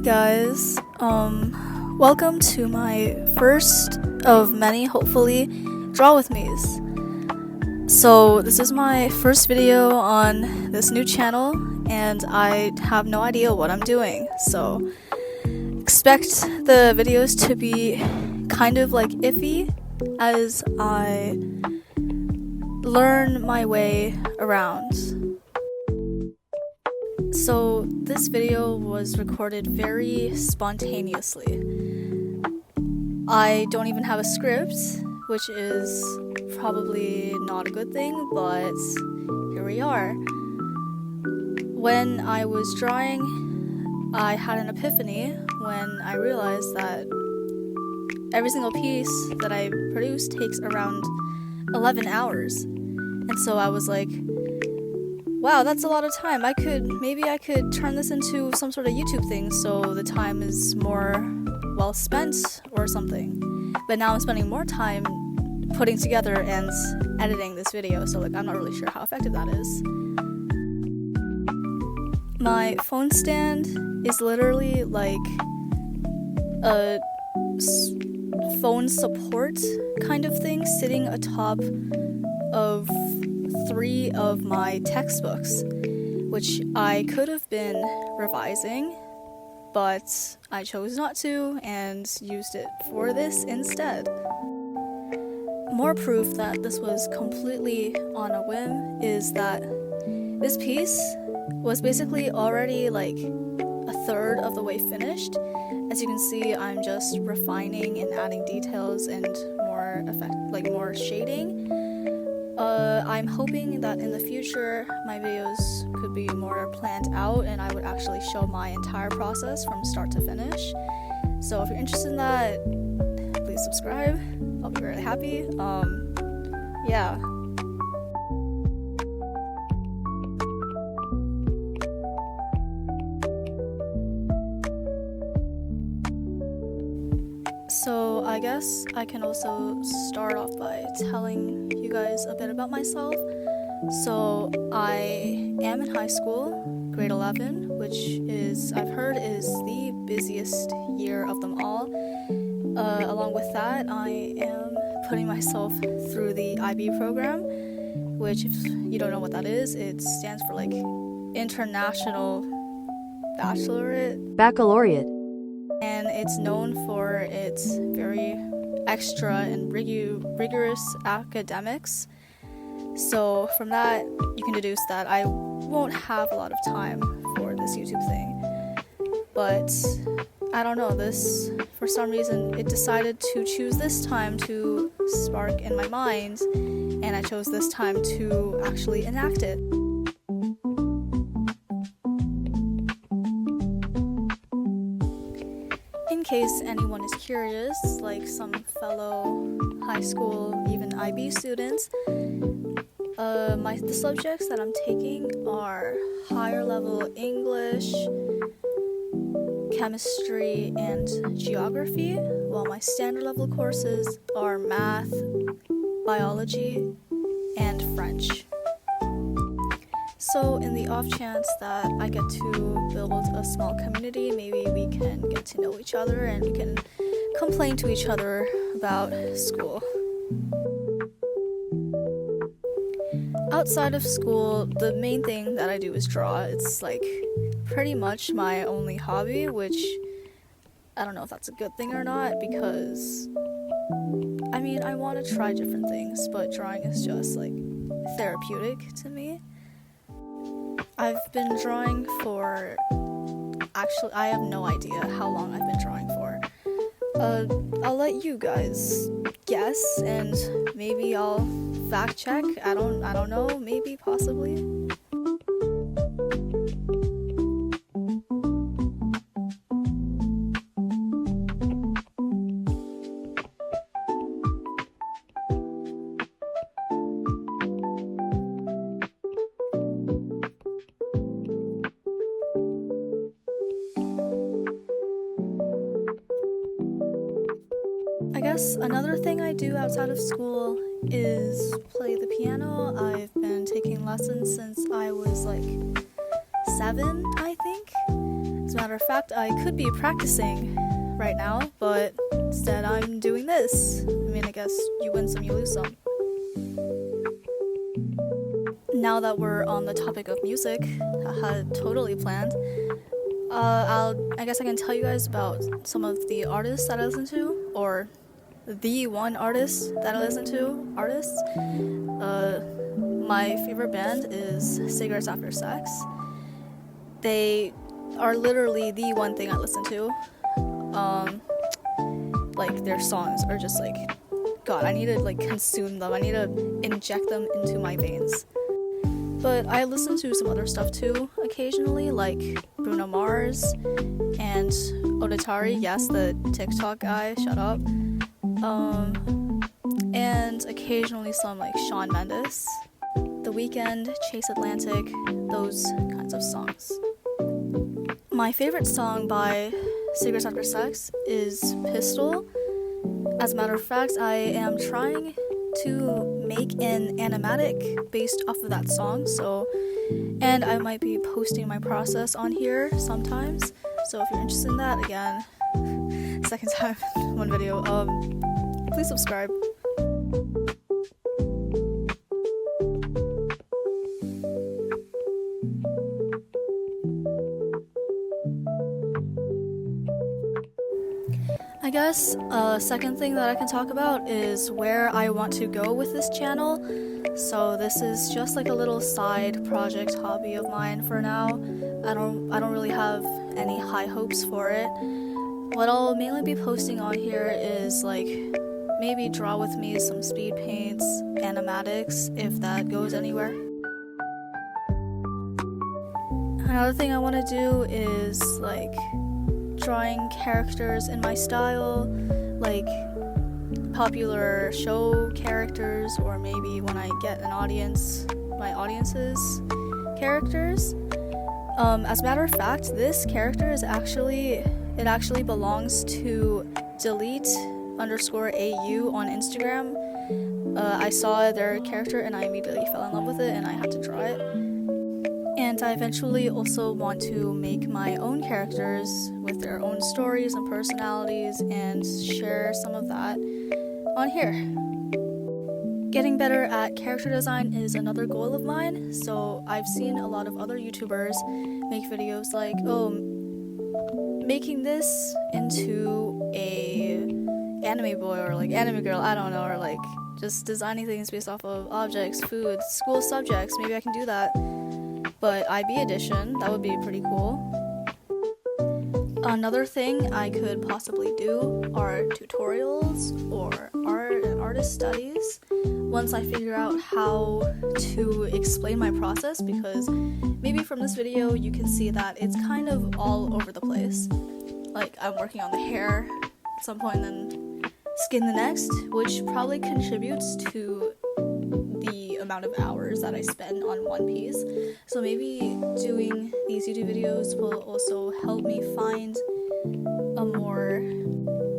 guys, welcome to my first of many, hopefully, Draw With Me's. So this is my first video on this new channel, and I have no idea what I'm doing, so expect the videos to be kind of like iffy as I learn my way around. So this video was recorded very spontaneously. I don't even have a script, which is probably not a good thing, but here we are. When I was drawing, I had an epiphany when I realized that every single piece that I produce takes around 11 hours. And so I was like, wow, that's a lot of time. Maybe I could turn this into some sort of YouTube thing so the time is more well spent or something. But now I'm spending more time putting together and editing this video, so I'm not really sure how effective that is. My phone stand is literally like a phone support kind of thing sitting atop of 3 of my textbooks, which I could have been revising, but I chose not to and used it for this instead. More proof that this was completely on a whim is that this piece was basically already like a third of the way finished. As you can see, I'm just refining and adding details and more more shading. I'm hoping that in the future my videos could be more planned out and I would actually show my entire process from start to finish. So if you're interested in that, please subscribe. I'll be very happy. Yeah. So I guess I can also start off by telling you guys a bit about myself. So I am in high school, grade 11, which I've heard is the busiest year of them all. Along with that, I am putting myself through the IB program, which, if you don't know what that is, it stands for International Baccalaureate. And it's known for its very extra and rigorous academics. So from that, you can deduce that I won't have a lot of time for this YouTube thing. But I don't know, for some reason, it decided to choose this time to spark in my mind, and I chose this time to actually enact it. In case anyone is curious, like some fellow high school, even IB students, the subjects that I'm taking are higher level English, chemistry, and geography, while my standard level courses are math, biology, and French. So in the off chance that I get to build a small community, maybe we can get to know each other and we can complain to each other about school. Outside of school, the main thing that I do is draw. It's pretty much my only hobby, which I don't know if that's a good thing or not, because I want to try different things, but drawing is just therapeutic to me. I've been drawing for, I have no idea how long I've been drawing for. I'll let you guys guess, and maybe I'll fact check. I don't know, maybe, possibly. I guess another thing I do outside of school is play the piano. I've been taking lessons since I was 7, I think. As a matter of fact, I could be practicing right now, but instead I'm doing this. I mean, I guess you win some, you lose some. Now that we're on the topic of music, I had totally planned. I guess I can tell you guys about some of the artists that I listen to, or the one artist that I listen to. Artists. My favorite band is Cigarettes After Sex. They are literally the one thing I listen to. Like, their songs are just like, God, I need to like consume them. I need to inject them into my veins. But I listen to some other stuff too, occasionally, like Bruno Mars and Odetari, yes, the TikTok guy, shut up. And occasionally some like Shawn Mendes, The Weeknd, Chase Atlantic, those kinds of songs. My favorite song by Cigarettes After Sex is Pistol. As a matter of fact, I am trying to make an animatic based off of that song, and I might be posting my process on here sometimes, so if you're interested in that, again, second time in one video, please subscribe. I guess second thing that I can talk about is where I want to go with this channel. So this is just like a little side project hobby of mine for now. I don't really have any high hopes for it. What I'll mainly be posting on here is like maybe draw with me, some speed paints, animatics, if that goes anywhere. Another thing I want to do is like drawing characters in my style, like popular show characters, or maybe when I get an audience, my audience's characters. As a matter of fact, this character is actually belongs to delete_AU on Instagram. I saw their character and I immediately fell in love with it and I had to draw it. And I eventually also want to make my own characters with their own stories and personalities and share some of that on here. Getting better at character design is another goal of mine, so I've seen a lot of other YouTubers make videos like, making this into a anime boy or like anime girl, I don't know, or like just designing things based off of objects, food, school subjects. Maybe I can do that. But IB edition, that would be pretty cool. Another thing I could possibly do are tutorials or art and artist studies once I figure out how to explain my process, because maybe from this video you can see that it's kind of all over the place. Like, I'm working on the hair at some point, then skin the next, which probably contributes to the amount of hours that I spend on one piece. So maybe doing these YouTube videos will also help me find a more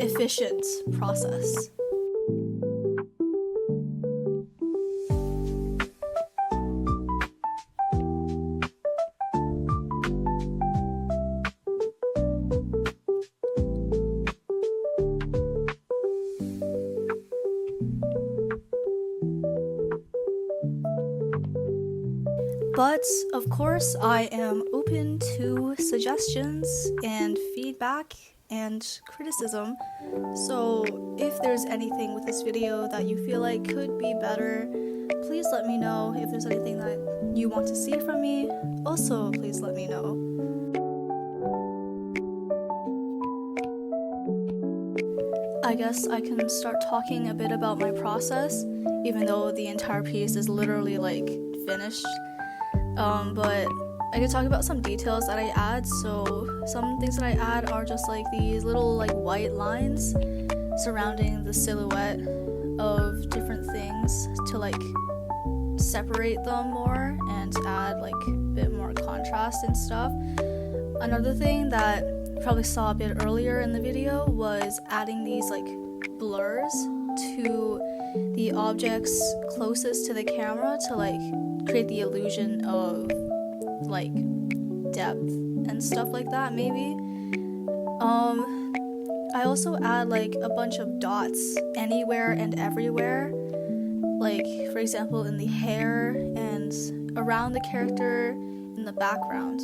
efficient process. But, of course, I am open to suggestions and feedback and criticism, so if there's anything with this video that you feel like could be better, please let me know. If there's anything that you want to see from me, also please let me know. I guess I can start talking a bit about my process, even though the entire piece is literally like finished. But I could talk about some details that I add. So some things that I add are just like these little like white lines surrounding the silhouette of different things to like separate them more and add like a bit more contrast and stuff. Another thing that you probably saw a bit earlier in the video was adding these like blurs to the objects closest to the camera to like create the illusion of like depth and stuff like that, maybe. I also add like a bunch of dots anywhere and everywhere, like for example in the hair and around the character in the background.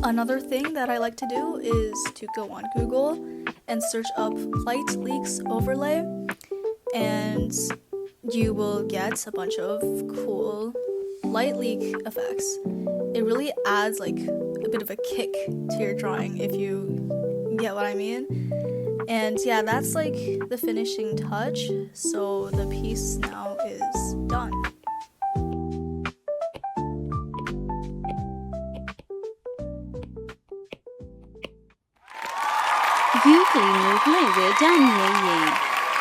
Another thing that I like to do is to go on Google and search up light leaks overlay, and you will get a bunch of cool light leak effects. It really adds like a bit of a kick to your drawing, if you get what I mean. And yeah, that's like the finishing touch, so the piece now is done.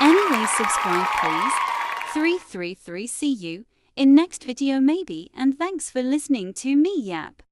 Anyway, subscribe please. 333 see you in next video maybe, and thanks for listening to me yap.